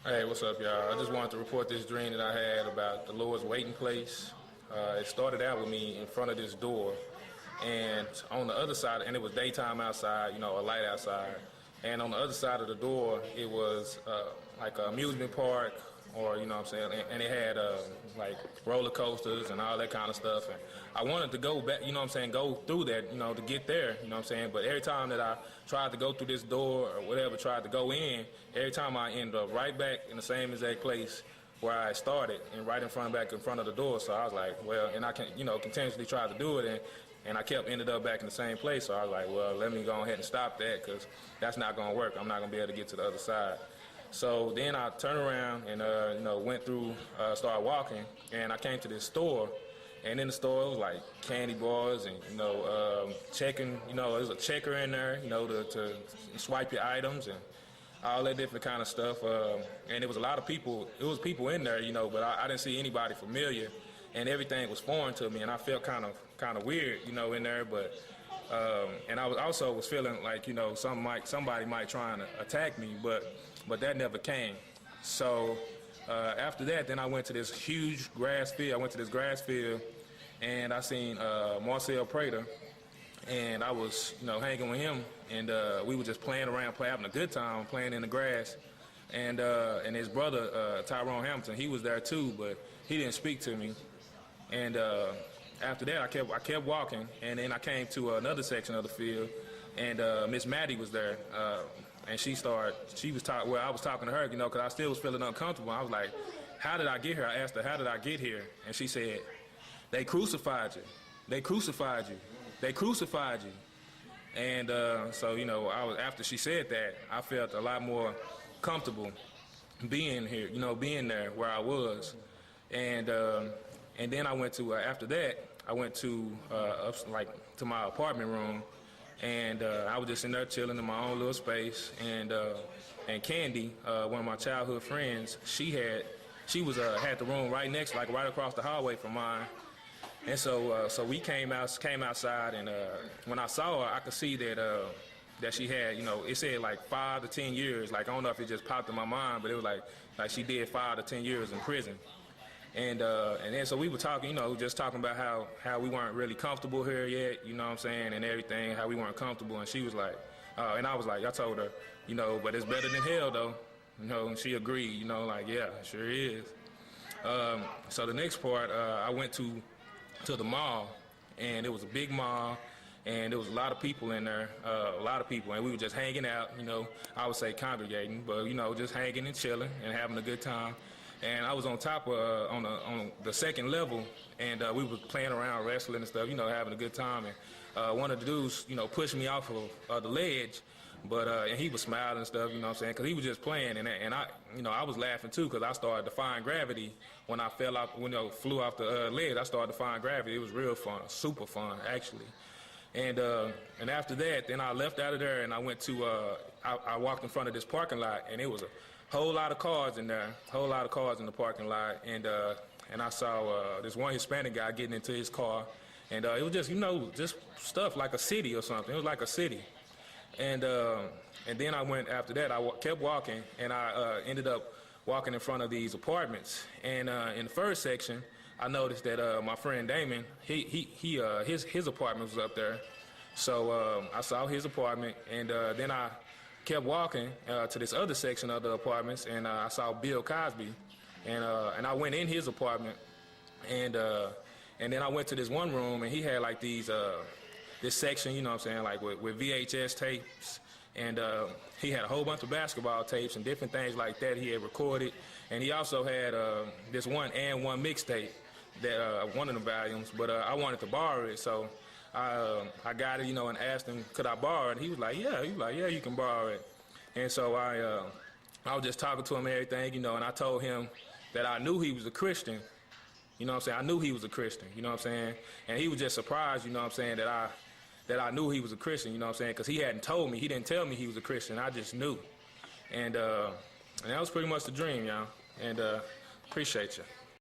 Hey, what's up, y'all? I just wanted to report this dream that I had about the Lord's waiting place. It started out with me in front of this door, and on the other side, and it was daytime outside, a light outside. And on the other side of the door, it was like an amusement park, or what I'm saying, and it had like roller coasters and all that kind of stuff. And I wanted to go back, what I'm saying, go through that, to get there, what I'm saying. But every time that I tried to go through this door or whatever, tried to go in, every time I ended up right back in the same exact place where I started, and right back in front of the door. So I was like, well, and I can, continuously try to do it, and I ended up back in the same place. So I was like, well, let me go ahead and stop that, because that's not going to work. I'm not going to be able to get to the other side. So then I turned around and went through, started walking, and I came to this store, and in the store it was like candy bars and checking, there's a checker in there, to swipe your items and all that different kind of stuff. And it was a lot of people. It was people in there, but I didn't see anybody familiar, and everything was foreign to me, and I felt kind of weird, in there. But and I was feeling like somebody might try and attack me, but that never came. So after that, then I went to this huge grass field. I went to this grass field, and I seen Marcel Prater, and I was hanging with him, and we were just playing around, having a good time, playing in the grass. And his brother Tyrone Hamilton, he was there too, but he didn't speak to me. And after that, I kept walking, and then I came to another section of the field, and Miss Maddie was there, and I was talking to her, because I still was feeling uncomfortable. I was like, how did I get here? I asked her, how did I get here? And she said, they crucified you. They crucified you. They crucified you. And so, after she said that, I felt a lot more comfortable being here, being there where I was. And then I went to, after that, I went to, to my apartment room, and I was just in there chilling in my own little space. And Candy, one of my childhood friends, she had the room right next, right across the hallway from mine. And so we came outside, and when I saw her, I could see that she had, it said like 5 to 10 years. Like, I don't know if it just popped in my mind, but it was like she did 5 to 10 years in prison. And then so we were talking, just talking about how we weren't really comfortable here yet, what I'm saying, and everything, how we weren't comfortable. And she was like, and I was like, I told her, but it's better than hell though, and she agreed, like, yeah, it sure is. So the next part, I went to the mall, and it was a big mall, and there was a lot of people in there, and we were just hanging out, I would say congregating, but, just hanging and chilling and having a good time. And I was on top of, on the second level, and we were playing around, wrestling and stuff, having a good time. And one of the dudes, pushed me off of the ledge, but and he was smiling and stuff, what I'm saying, because he was just playing, and I was laughing too, because I started defying gravity when I fell off, flew off the ledge. I started defying gravity. It was real fun, super fun actually. And after that, then I left out of there, and I went to I walked in front of this parking lot, and it was a whole lot of cars in there, whole lot of cars in the parking lot, and I saw this one Hispanic guy getting into his car, and it was just just stuff like a city or something. It was like a city. And then I went, after that, I kept walking, and I ended up walking in front of these apartments. And in the first section, I noticed that my friend Damon, his apartment was up there. So I saw his apartment, and then I kept walking to this other section of the apartments, and I saw Bill Cosby, and I went in his apartment, and then I went to this one room, and he had like these this section, what I'm saying, like with VHS tapes, and he had a whole bunch of basketball tapes and different things like that he had recorded, and he also had this one mixtape, that one of the volumes, but I wanted to borrow it, so I got it, and asked him, could I borrow it? He was like, yeah. Yeah, you can borrow it. And so I was just talking to him and everything, and I told him that I knew he was a Christian. What I'm saying? I knew he was a Christian, what I'm saying? And he was just surprised, what I'm saying, that I knew he was a Christian, what I'm saying? Because he hadn't told me. He didn't tell me he was a Christian. I just knew. And that was pretty much the dream, y'all. And appreciate you.